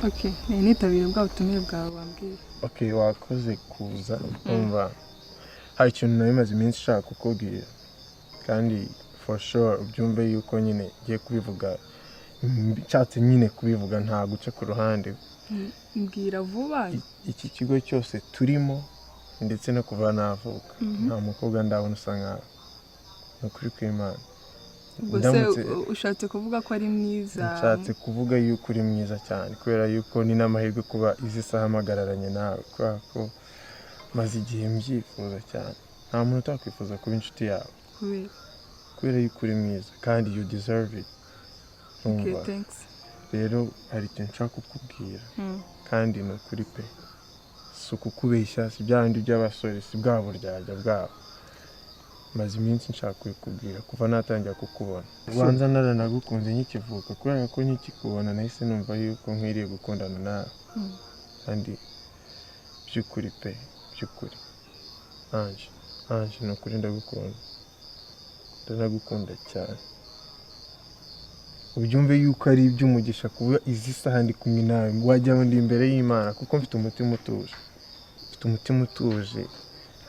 Okay, nitabire bwa butumire bwawe wambwiye. Okay, wakoze kuza umva. Hari ikintu narimaze iminsi nshaka kukubwira. Kandi for sure ubyumve yuko nyine ngiye kubivuga. Nshatse nyine kubivuga nta guce ku ruhande. Mbwira vuba. Iki kigo cyose turimo ndetse no kuva navuka. Nta mukobwa ndabona usa nkawe. Nukuri kw'Imana. Ubwo ushatse kuvuga ko ari mwiza. Nshatse kuvuga yuko uri mwiza cyane kubera yuko ni n'amahirwe kuba izi saha amagararanye nawe kubera ko maze igihe mbyifuza cyane. Nta muntu utakwifuza kuba inshuti yawe. Kubera yuko uri mwiza kandi you deserve it. Okay, thanks. Rero hari ikintu nshaka kukubwira kandi ni ukuri pe. Si ukukubeshya, si bya bindi by'abasore, si bwa buryarya bwabo. Maze iminsi nshaka kubikubwira kuva natangira kukubona. Ubanza naranagukunze nkikivuka kubera ko nkikikubona nahise numva yuko nkwiriye gukundana nawe. Kandi by'ukuri pe, by'ukuri. Ange ni ukuri ndagukunda. Ndagukunda cyane. Ubyumve yuko ari iby'umugisha kuba izi saha ndi kumwe nawe. Wajya ndi imbere y'Imana kuko mfite umutima utuje. Mfite umutima utuje.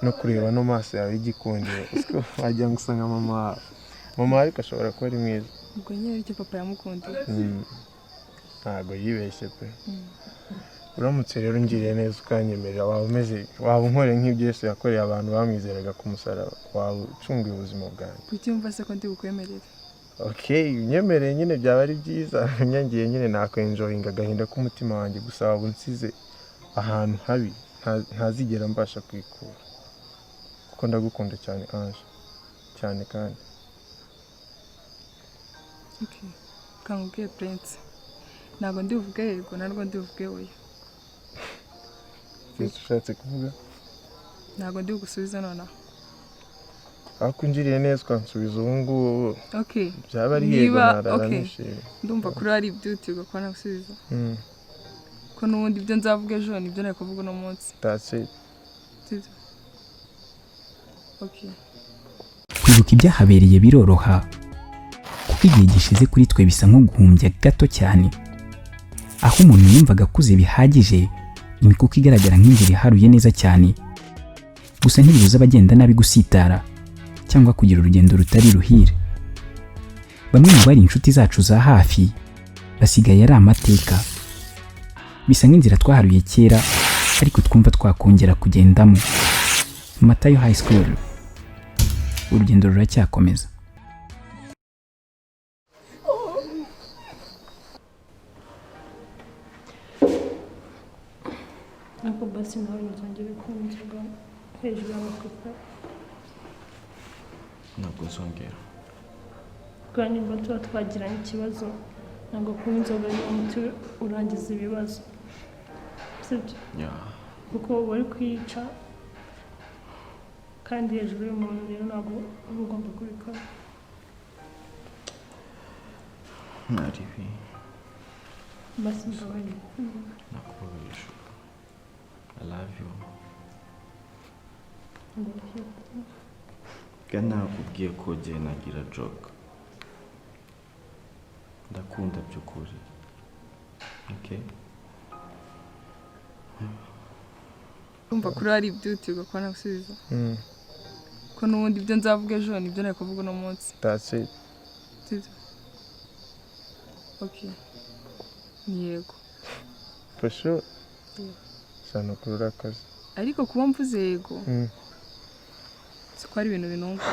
No kureba no maso yawe y'igikundiro. Usko wajya ngusanga mama. Mama ariko ashobora kuba ari mwiza. Ubwo nyine icyo papa yamukundiye. Ntago yibeshye pe. Uramutse rero ngiriye neza ukanyemerera waba unkore nk'ibyo Yesu yakoreye abantu bamwizeraga ku musaraba. Waba ucunguye ubuzima bwanjye. Kuki umva se ko ndi bukwemerera? Okay, unyemereye nyine byaba ari byiza. Nyangiye nyine nakwenjoyinga agahinda k'umutima wanjye gusa waba unsize ahantu habi ntazigera mbasha kwikura. Kuko ndagukunda cyane Ange. Cyane kandi. Okay. Kamubwiye Prince. Ntabwo ndi buvuge yego, narwo ndi buvuge oya. Ushatse kuvuga? Ntabwo ndi bugusubiza nonaha. Akunjiriye neza ukansubiza ubu ngubu. Okay. Byaba ari yego naranishimye. Ndumva kuri ari ibyutirwa ko nagusubiza. Ko n'ubundi ibyo nzavuga ejo nibyo nari kuvuga no munsi. That's it. Okay. Kwibuka ibyahabereye biroroha kuko igihe gishize kuri twe bisa nko guhumbya gato cyane. Aho umuntu yumvaga akuze bihagije, imikuko igaragara nk'inzira iharuye neza cyane. Gusa ntibibuza abagenda nabi gusitara cyangwa kugira urugendo rutari ruhire. Bamwe mu bari inshuti zacu za hafi basigaye ari amateka. Bisa nk'inzira twaharuye kera ariko twumva twakongera kugendamo. MATAYO High School. Urugendo ruracyakomeza. Nako basi nawe nzongere kumva hejuru y'amakupa. Ntabwo nzongera. Kandi ngo tuba twagiranye ikibazo ntabwo kunywa inzoga y'umuti urangiza ibibazo. Sibyo? Kuko bari kwica kandi hejuru y'umuntu rero ntabwo ugomba kubikora. Naribi. Basi mbabarira. Nakubabarira. I love you. Kana nakubwiye ko jye nagira joke. Ndakunda by'ukuri. Okay? Ndumva kuri ari ibyutirwa ko nagusubiza. Ko n'ubundi ibyo nzavuga ejo nibyo nari kuvuga no munsi. That's it. Okay. Yego. For sure. Sana kurura akazi. Ariko kuba mvuze yego. Siko ari ibintu binunga.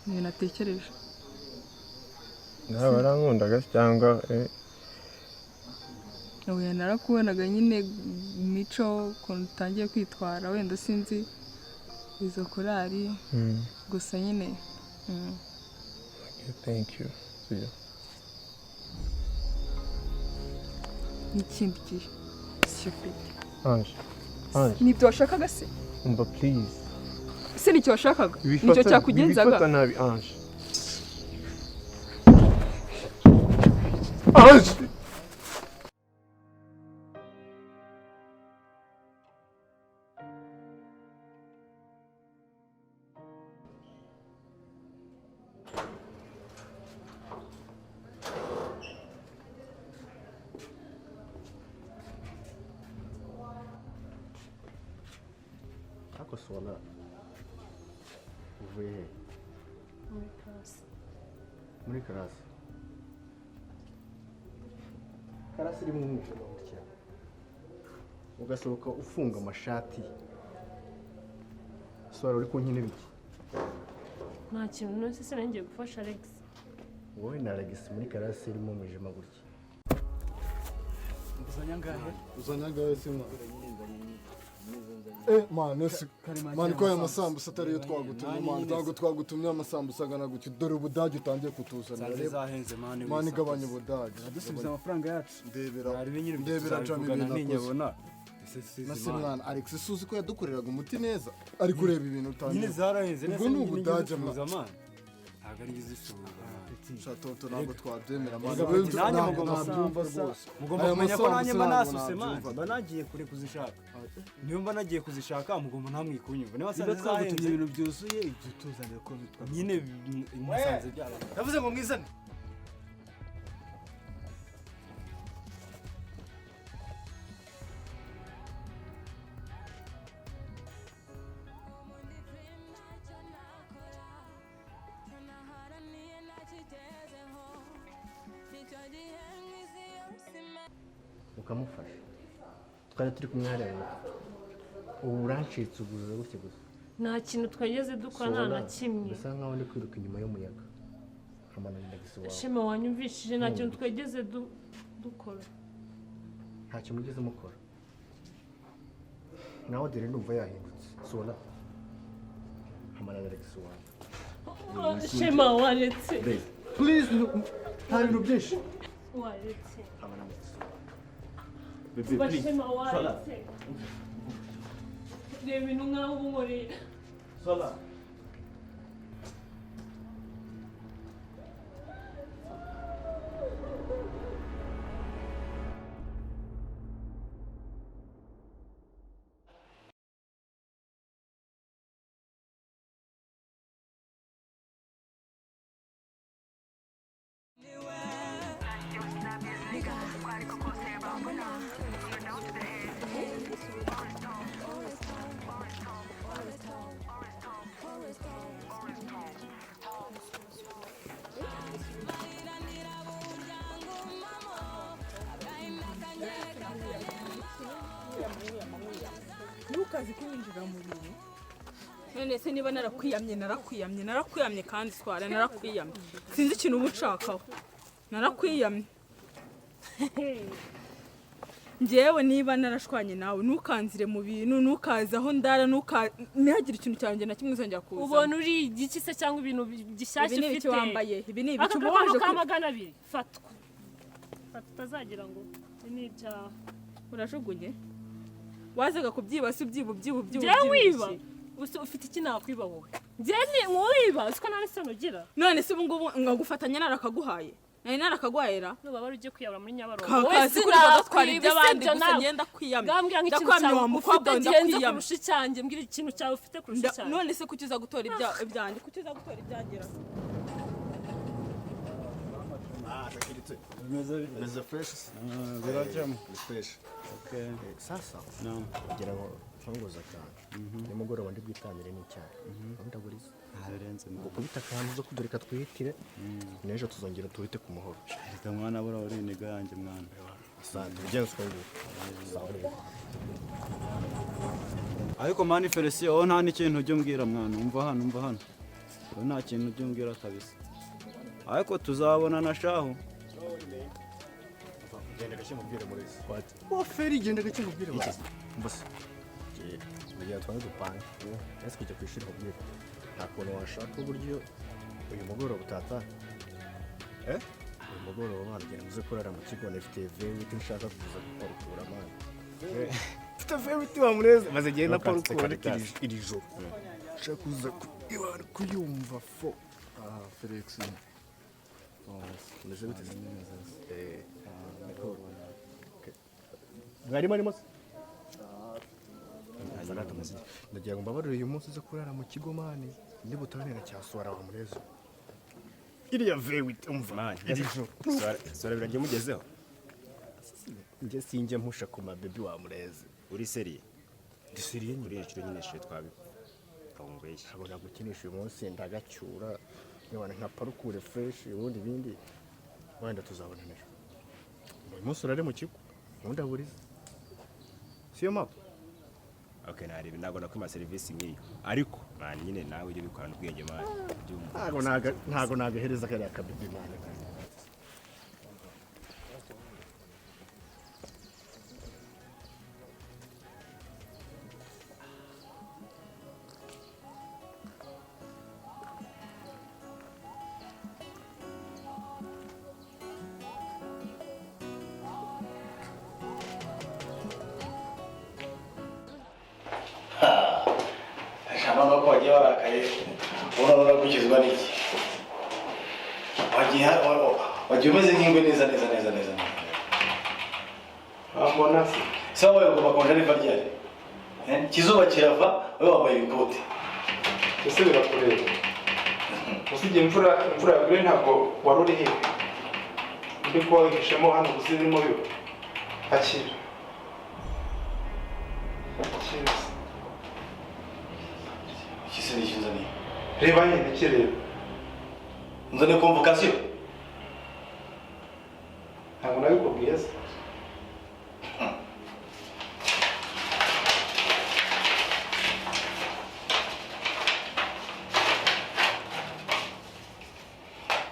Ni natekereje. Nawe barankunda cyangwa Oya narakubonaga nyine mico ko utangiye kwitwara wenda sinzi izo korari gusa nyine. Thank you. See you. Ikindi gihe. Stupid. Ange. Nibyo washakaga se? Umva please. Se nicyo washakaga? Nicyo cyakugenzaga? Bifata nabi Ange. Ange. Niko Swala. Uvuye he? muri class. Muri karasi. Karasi irimo umwijima gutya. Ugasohoka ufunga amashati. Swala uri kunkina biki? Nta kintu nose sinangiye gufasha Alex. Wowe na Alex muri karasi irimo umwijima gutya. Uzanyangahe sima? Mani ko aya masambusa atariyo twagutumye mani ntabwo twagutumye amasambusa agana gutya dore ubudage utangiye kutuzanira mani gabanya ubudage dusubiza amafaranga yacu ndebera Jamil ninyabona nasi mwana Alex suzi ko yadukoreraga umuti neza ari kureba ibintu utangiye nyine zarahenze ubwo ni ubudage mwana mwana ntabwo ari izisubiza Shatoto ntabwo twabyemera mwana nanjye mugomba byumva rwose mugomba kumenya ko nanjye mba nasuse mwana mba nagiye kure kuzishaka niyo mba nagiye kuzishaka mugomba namwe kunyumva niba sanze zahenze ibintu byuzuye ibyo tuzanira ko nyine nasanze byaba navuze ngo mwizane ukamufasha twari turi kumwe hariya ubu urancitse uguze gutya gusa Nta kintu twageze dukora nta na kimwe. bisa nkaho ndi kwiruka inyuma y'umuyaga amananira gisiwawe Shema wanyumvishije nta kintu twageze dukora. nta kintu ugeze mukora nawe dore ndumva yahindutse Swala amananira gisiwawe Shema waretse. please nta bintu byinshi Waretse. amananira gisiwawe Shema waretse. Reba ibintu nkaho unkoreye. Swala. Ntukazi kwinjira mu bintu. None se niba narakwiyamye kandi Swala narakwiyamye. Sinzi ikintu uba ushakaho. Narakwiyamye. Njyewe niba narashwanye nawe ntukanzire mu bintu ntukaze aho ndara ntihagire ikintu cyanjye na kimwe uzongera kuza. Ubona uri igiki se cyangwa ibintu gishyashya ufite? Ibi ni ibiki wambaye? Ibi ni ibiki uba waje kwa magana abiri. Fatwa. Utazagira ngo ni ibyaha. Urajugunye? Wazaga kubyibasa ubyibu. Njyewe wiba. Ufite iki nakwiba wowe? Njyewe ni wiba, siko nari se nugira. None se ubu ngubu ngagufatanya narakaguhaye. Nari narakaguhayera. Nuba bari ugiye kwiyabura muri Nyabarongo. Wese kuri bagatwara iby'abandi gusa ngenda kwiyamye. Gambwira nk'ikintu cyawe mukobwa ndakwiyamye. Kurusha icyanjye mbwira ikintu cyawe ufite kurusha icyanjye. None se kukiza gutora ibyanjye kukiza gutora ibyagera. Shakiritse meze fresh birajyamo fresh okay sasa no kugira ngo ntongoza cyane nimugoroba ndi bwitangire n'icyayi ndaguriza birenze ngo kubita akantu zo kudurika twihitire n'ejo tuzongera tuhite ku muhoro reka mwana bura uri niga yanjye mwana asante ugenze ngo ariko mani Felicien aho nta n'ikintu ujye umbwira mwana umva hano nta kintu ujye umbwira kabisa ariko tuzabona na shaho genda gake mubwire muri what feri genda gake mubwire basi basi bigira twange dupanga ese kujya kwishira mubwire nta kuntu washaka uburyo uyu mugoroba utata uyu mugoroba bagenda muze kurara mu kigo nifite verite nshaka kuza gukorukura amana mfite verite wamureze maze genda korukura iri joro nshaka kuza kuyumva fo Felix ndetse biteze mwari marimo se ndagira ngo mbabarire uyu munsi uze kurara mu kigo mani ndi butanira cya Swala wa murezi iriya vewite umva mani Swala biragiye mugezeho njye sinjye mpusha ku mabebi wa murezi uri seriye disiriye uri icyo nyine twabi umbeshye. ntabwo nagukinisha uyu munsi ndagacyura nibona nka parukure fresh ubundi bindi wenda tuzabona ejo. Uyu munsi urare mu kigo ubundi aburiza siyo mpamvu. Okay, narebe ntabwo nakwima serivisi nk'iyo ariko man nyine nawe ujye bikorana ubwenge man. ntabwo nagahereza kariya kabibi man. Shama ko wagiye warakaye ubona gukizwa n'iki wagiye umeze nk'ingwe neza mbona se sawa yo kubakonja riva ryari kizuba kirava wowe wambaye ikote ese birakureba usibye imvura yagure ntabwo wari uri hehe ndi kuba wihishemo hano gusa birimo biba akira ikise n'ikizaniye reba nyine kireba nzane convocation ntabwo nabikubwiye se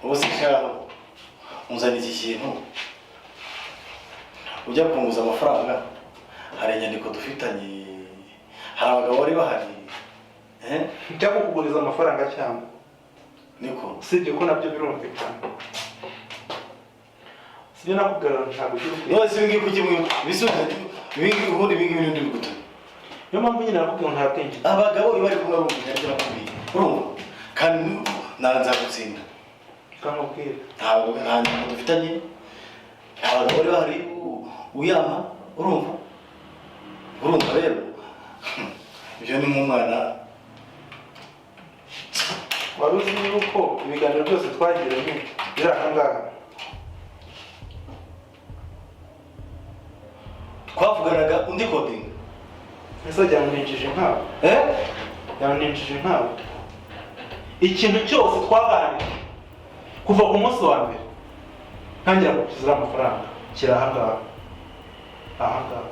ubuse shaho unzana iki kintu ujya kunguza amafaranga hari inyandiko dufitanye hari abagabo bari bahari njya kukuguriza amafaranga cyangwa niko usibye ko nabyo birumvikana sibyo nakubwira ntabwo ugira ukwiye none se ngiye kujya bisubiza ibingi ubundi ibingi ibintu ndi guta niyo mpamvu nyine nakubwira nta bwenge abagabo bari kumwe rumvikana ibyo nakubwiye urumva kandi nzagutsinda kamubwira ntabwo nta nyandiko dufitanye abagabo bari bahari uyama urumva rero ibyo ni nk'umwana wari uzi yuko ibiganiro byose twagiranye biri aha ngaha twavuganaga undi kodinga ese byamuninjije nkawe byamuninjije nkawe ikintu cyose twaganiriye kuva ku munsi wa mbere ntangira kukizira amafaranga kiri aha ngaha aha ngaha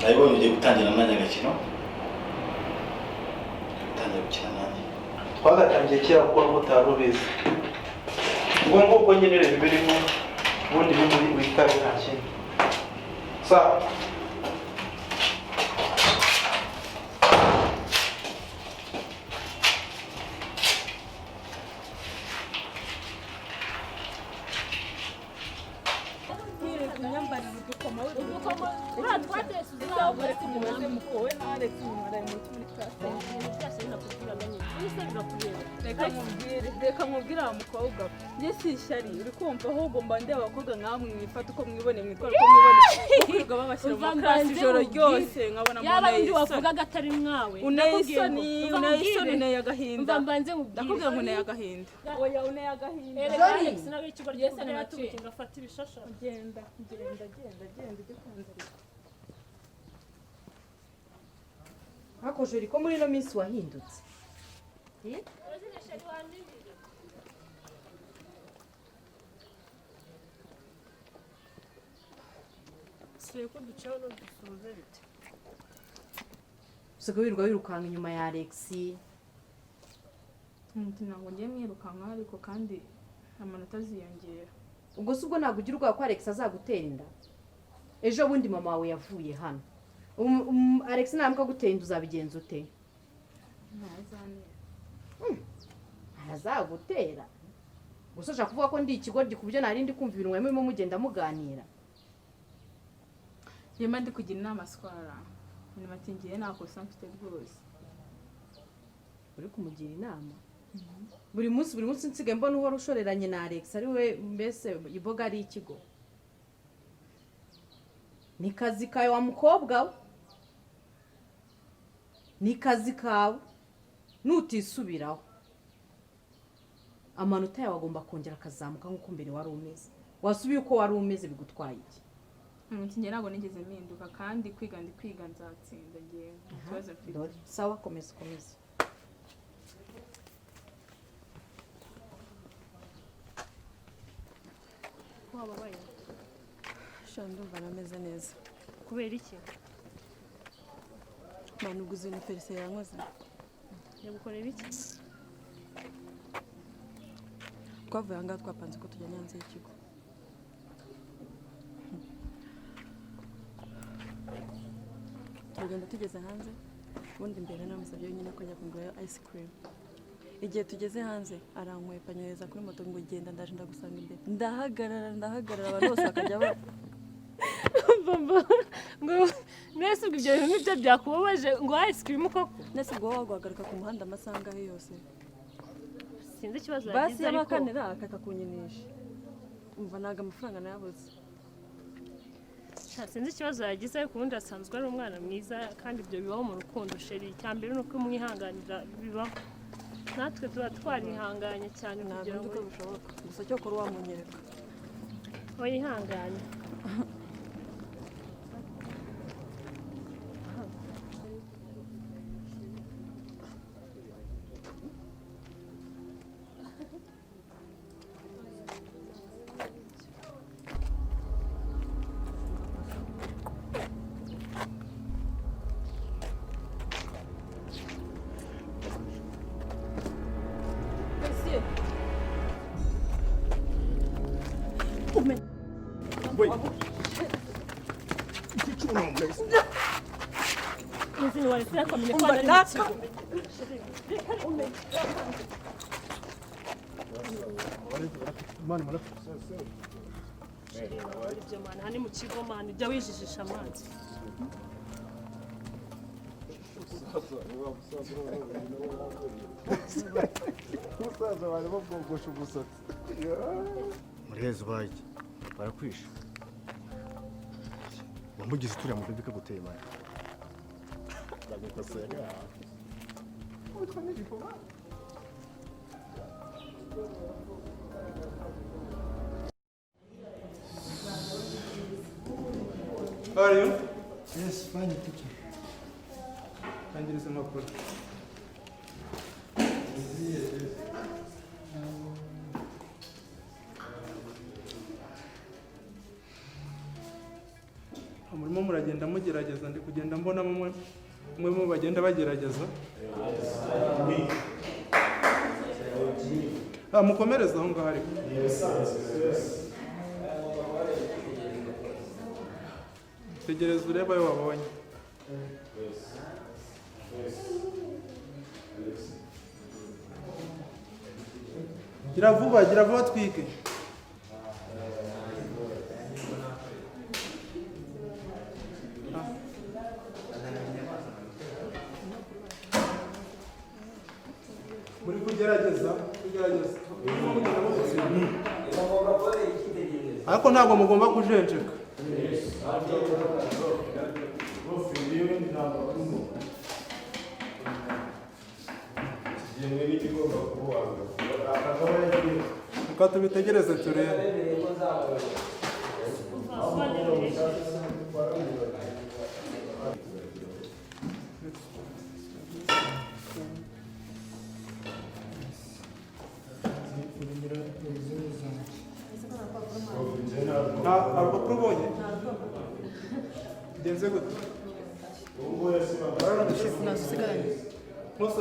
nabibonye ugiye gutangira nanjye agakino gutangira gukina nanjye twagatangiye kera kuko n'ubu utari ubizi ubwo ngubwo nyine reba ibirimo ubundi bimuri witabe nta kindi sawa reka nkubwire wa mukobwa njye si ishyari uri kumva ahubwo mba ndeba abakobwa nkamwe mwifata uko mwibone mwitwara uko mwibone kwirirwa babashyira mu makarasi ijoro ryose nkabona yaba undi wavugaga atari mwawe uneye isoni uneye agahinda ndakubwira ngo uneye agahinda oya uneye agahinda Alex nawe ikigo ryose n'abatuye ngafata ibishasha genda ujye kunzira hakojeri ko muri no minsi wahindutse ko ducaho no dusubize bite usanga wirirwa wirukanka inyuma ya Alex ntabwo ngiye mwirukanka ariko kandi amanota aziyongera ubwo se ubwo ntabwo ugira ubwoba ko Alex azagutera inda ejo bundi mama wawe yavuye hano Alex naramuka gutera inda uzabigenza ute arazagutera gusa ushaka kuvuga ko ndi ikigoryi ku buryo narindi kumva ibintu murimo mugenda muganira yema ndi kugira inama Swala nyuma atingiye nakosa mfite rwose uri kumugira inama buri munsi nsigaye mbona uhora ushoreranye na Alex ari we mbese iboga ari ikigo ni kazi kawe wa mukobwa we ni kazi kawe nutisubiraho amanota yawe agomba kongera akazamuka nk'uko mbere wari umeze wasubiye uko wari umeze bigutwaye iki njye ntabwo nigeze mpinduka kandi kwiga ndi kwiga nzatsinda ngiye ikibazo mfite sawa komeza wababaye ndumva nameze neza kubera iki manu uguze ibintu Felicien yankoze yagukorera iki twavuye ahangaha twapanze ko tujya hanze y'ikigo turagenda tugeze hanze ubundi mbere namusabye nyine ko ajya kugura ice cream igihe tugeze hanze arankwepanyereza kuri moto ngo genda ndaje ndagusanga imbere ndahagarara abantu bose bakajya ngo mwese ubwo ibyo bintu nibyo byakubabaje ngo ice cream koko nese ubwo wagaruka ku muhanda amasaha angahe yose sinzi ikibazo yagize ariko basi y'amakanira akakakunyinisha umva ntago amafaranga nayabuze sinzi ikibazo yagize ariko ubundi asanzwe ari umwana mwiza kandi ibyo bibaho mu rukundo sheri icyambere ni uko umwihanganira bibaho natwe tuba twarihanganye cyane kugira ngo bishoboka gusa cyo kuri wamunyereka wihanganye Hani mu kigo mani jya wijijisha amazi umusaza bari babwogosha umusatsi muriheze ubaye barakwishe wamugize turiya mu bebe kaguteye mani ndagukoseye How are you? Yes, fine, teacher. Thank you so much. Murimo muragenda mugerageza ndi kugenda mbona mwe mu bagenda bagerageza. Mukomereza aho ngaho ariko. Tegereza urebe ayo wabonye. Gira vuba twike. Muri kugerageza. Ariko ntabwo mugomba kujenjeka. Reka tubitegereze turebe. Urupapuro ubonye? Bigenze gute?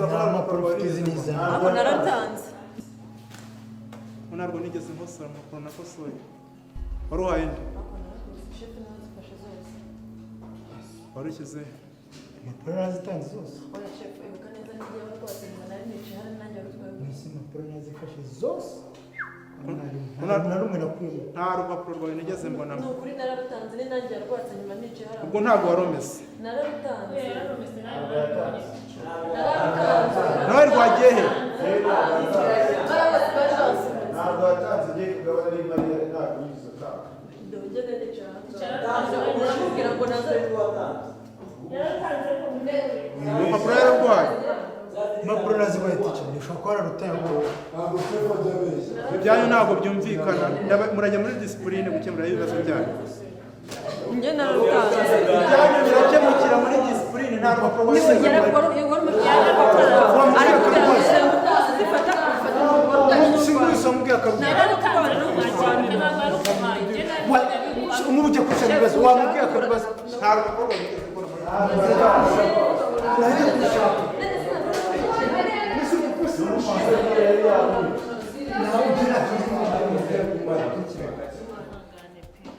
Nta mpapuro mfite izi ni izawe. Ntabwo naratanze. Ntabwo nigeze nkosora amakuru nakosoye. Wari uhaye nde? Wari ushyize? Impapuro narazitanze zose. Oya chef, ibuka neza n'igihe rwose nyuma nari nicaye hano nanjye rutwaye. Nisi impapuro nazifashe zose. Nta rumwe nakuyemo. Nta rupapuro rwawe nigeze mbonamo. Ni ukuri nararutanze ni nanjye rwose nyuma nicaye hano. Ubwo ntabwo waromese. Nararutanze. Nawe rwagiye he? ntabwo watanze igihe kugabana ari mariya ntabwo yizo ntabwo ndongere nicara uramubwira ngo naze Urupapuro yararwaye. Impapuro nazibaye teacher ni ushobora kuba wararutaye ubwoba. Ntabwo Clement ajya abeshya. ibyanyu ntabwo byumvikana murajya muri disipurine gukemura ibibazo byanyu njye nararutaye ibyanyu birakemukira muri disipurine nta rupapuro nk'ubu ujya kurusha ibibazo wamubwiye akabibazo nta rupapuro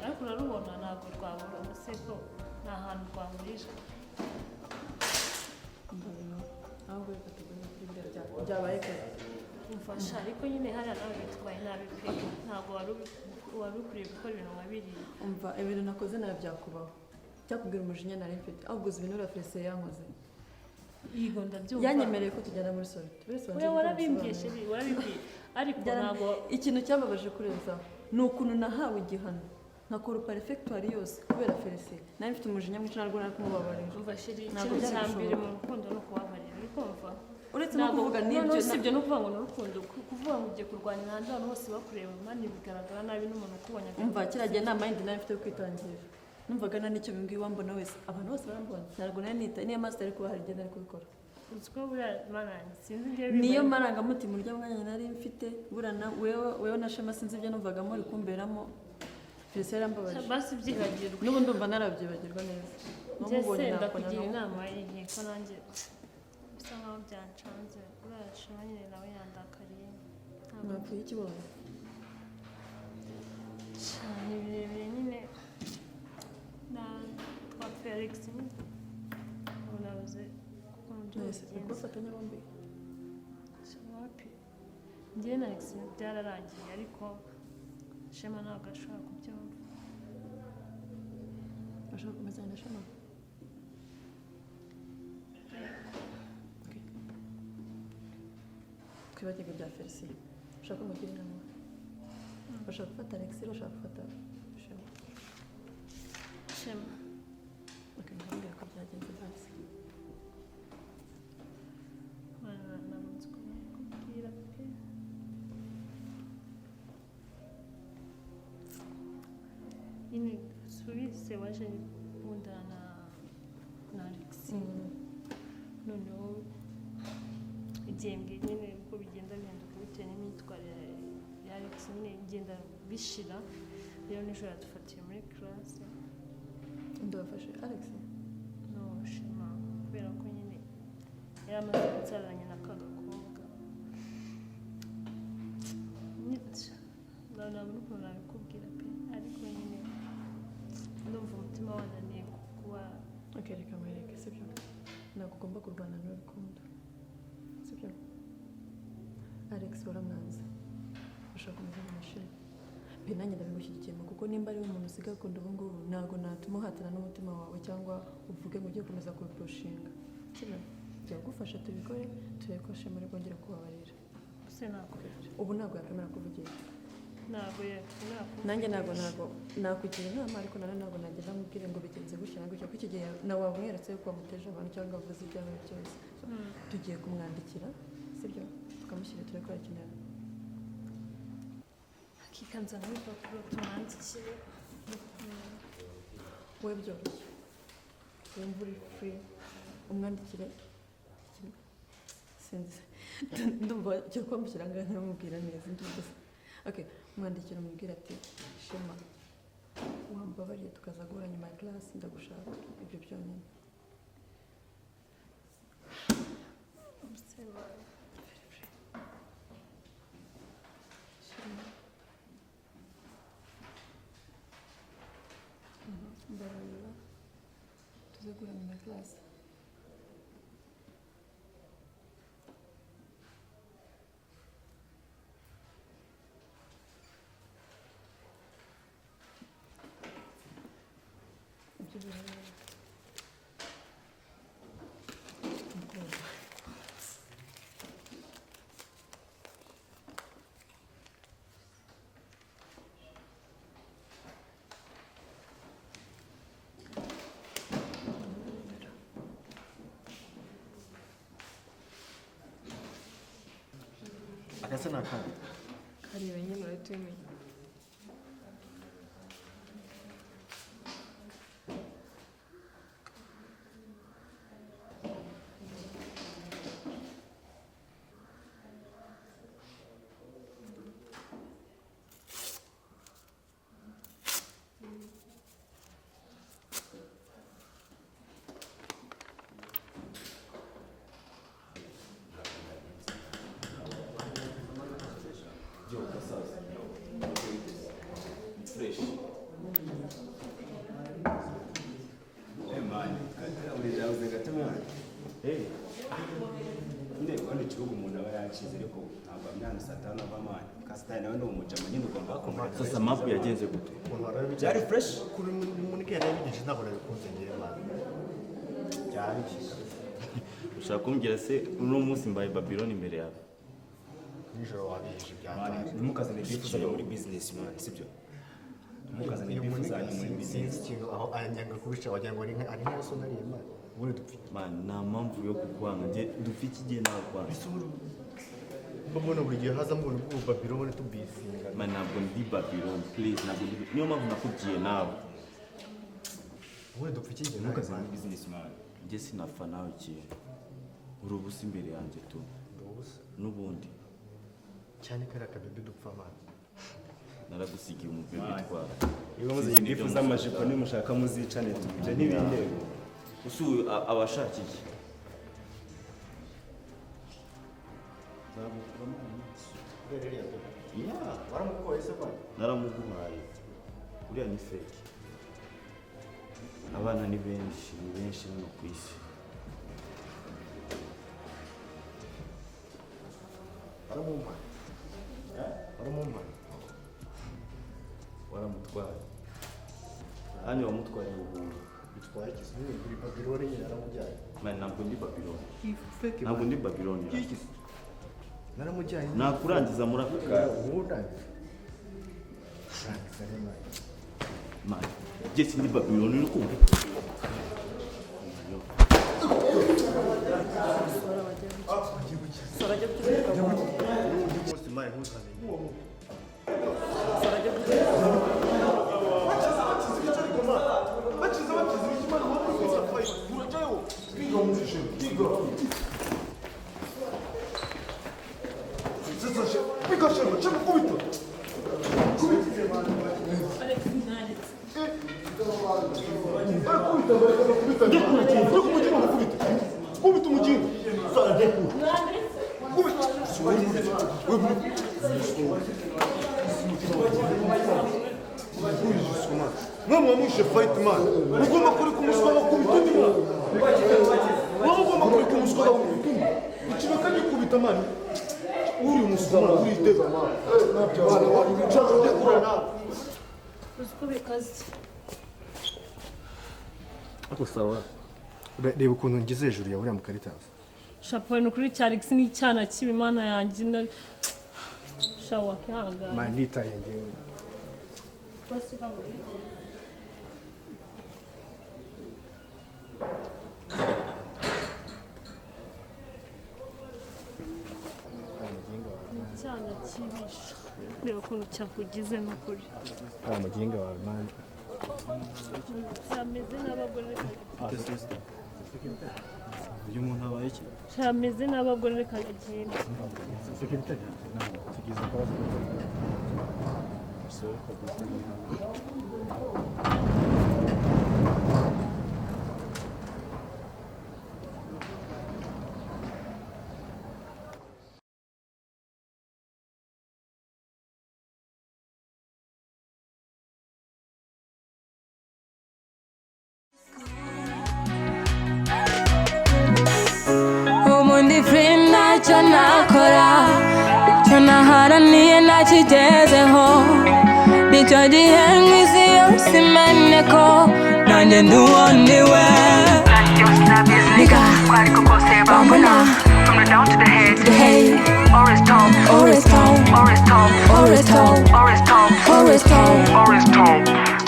ariko urarubona ntabwo rwabura umusego ni ahantu rwahurira byabaye kare umfasha ariko nyine hariya nawe bitwaye nabi pe ntabwo wari ukwiye gukora ibintu nka biriya umva ibintu nakoze nawe byakubaho cyakubwira umujinya nari mfite ahubwo uzi ibintu urafese yankoze yigo ndabyumva yanyemereye ko tujyana muri solo we warabimbwiye sheri warabimbwiye ariko ntabwo ikintu cyababaje kurenzaho ni ukuntu nahawe igihano nkakora parefegitwari yose kubera felicien nari mfite umujinya mwinshi ntabwo nari kumubabarira umva sheri ikintu cya mbere mu rukundo ni ukubabarira uri kumva uretse no kuvuga n'ibyo usibye no kuvuga ngo ni urukundo kuvuga ngo ugiye kurwanya hanze abantu bose bakureba mani bigaragara nabi n'umuntu ukubonye umva kiragiye nta mayindi nari mfite yo kwitangira numvaga nta n'icyo bimbwiye wambona wese abantu bose barambona ntabwo nari nitaye niyo maso ari kuba hari igihe nari kubikora uzi ko buriya marangi sinzi ibyo niyo marangamutima urya mwanya nari mfite burana wewe na Shema sinzi ibyo numvaga muri kumberamo felicien yarambabaje basi byibagirwa n'ubu ndumva narabyibagirwa neza njye ndakugira inama y'igihe ko nanjye bisa nkaho byancanze uriya Shema nyine nawe yandakariye mwapfuye ikibazo cyane birebire nyine twapfuye Alex nyine ubu nabuze kuko mu by'ubugenzi bafatanya bombi wapi njyewe na Alex byararangiye ariko Shema ntabwo ashobora kubyumva ashobora kumezanya na Shema twibagirwe bya felicien ushaka kumugira inama bashaka gufata Alex bashaka gufata Shema bakambwira ko byagenze basi nabonye ko nakubwira pe nyine subise waje wunda na Alex noneho igihembwe nyine uko bigenda bihinduka bitewe n'imyitwarire ya Alex nyine bigenda bishira rero nijoro yadufatiye muri classe ndabafashe Alex no Shema kubera ko nyine yari amaze gutsaranye na kagakobwa nabona ukuntu nabikubwira pe ariko nyine ndumva umutima wananiye kuba reka mwereke sibyo ntabwo ugomba kurwana n'urukundo sibyo Alex waramwanze ushaka kumenya amashuri pe nanjye ndabigushyigikiyemo kuko nimba ari umuntu usigaye akunda ubu ngubu ntabwo natuma uhatana n'umutima wawe cyangwa uvuge ngo ugiye gukomeza kubipushinga sibyo jya gufasha tubikore turebe ko Shema ari bwongere kubabarira ubu ntabwo yakwemera kuvugisha nanjye ntabwo nakugira inama ariko nanone ntabwo nagenda mubwire ngo bigenze gutya na gutya kuko iki gihe nawe wamweretse yuko wamuteje abantu cyangwa avuze ibyabaye byose tugiye kumwandikira sibyo tukamushyira turebe ko yakenera akikanza n'ibipapuro tumwandikire we byoroshye wumva uri free umwandikire sinzi ndumva cyo kwamushyira ngaho ntamubwira neza ndumva okay mwandikira umubwira ati Shema wambabariye tukaza guhura nyuma ya class ndagushaka ibyo byonyine mbabarira tuze guhura nyuma ya class Ese ni akandi. Kareba nyine urahita ubimenya. Sasa mapu yagenze gute? Byari fresh? Kuri muri kera yabigisha ntabwo nabikunze ngewe man. Byari ushaka kumbwira se uno munsi mbaye Babylon imbere yawe? Nijoro wabigisha byatari. Nimukazane bifuza muri business man, sibyo? Nimukazane bifuza muri business. Ikintu aho anyanga kubisha wagira ngo ari nka so nari man. Ubundi dupfite. Man, nta mpamvu yo kukwanga. Nje dufite igihe nakwanga. Mbona buri gihe haza mbona ubwo Babylon tubisinga. Man, ntabwo ndi Babylon, please. Ntabwo ndi. Niyo mpamvu nakubwiye nawe. Ubundi dupfite igihe nimukazane business man. Nje sinafa nawe ikintu. Uri ubusa imbere yanjye tu. N'ubundi. Cyane kare akabebe dupfa man. Naragusigiye umubebe twara. Iyo muzi ndifuza amajipo nimushaka muzicane tuje n'ibindego. Usu abashakiye. Naramuguhaye. Uriya ni fake. Abana ni benshi hano ku isi. Waramutwaye. Hano wamutwaye ubuntu. Bitwaye ikizungu kuri Babylon nyine naramujyanye. Man, ntabwo ndi Babylon. Ntabwo ndi Babylon. Naramujyanye. Nakurangiza muri aka kanya. Man, Jesse ndi Babylon uri kumva? Mama mwishe fight man. Ugomba kuri kumuswa bakubita undi man. Mama ugomba kuri kumuswa bakubita undi. Ikibaka gikubita man. Uri umuswa uri iteza man. Nabyo bana bari bicara kurana. Usko bikaze. Ako sawa. Reba ukuntu ngize hejuru ya buriya mukaritazi. Shapo ni kuri Charix ni cyana kibimana yanjye na shawa kihanga. Manita yanjye. Basi kama cyana kibisha. Reba ukuntu cyakugize n'ukuri. Muginga wawe man. Cyameze n'abagore. Uyu muntu abaye iki? Cyameze n'abagore kagenda. Security. Tugize kwa. Umundi friend ntacyo nakora, icyo naharaniye nakigezeho, nicyo gihe nk'isi yose imenye ko nanjye ndi uwo ndiwe. Nigga, bambona from the down to the head, always top, always top, always top, always top, always top, always top, always top.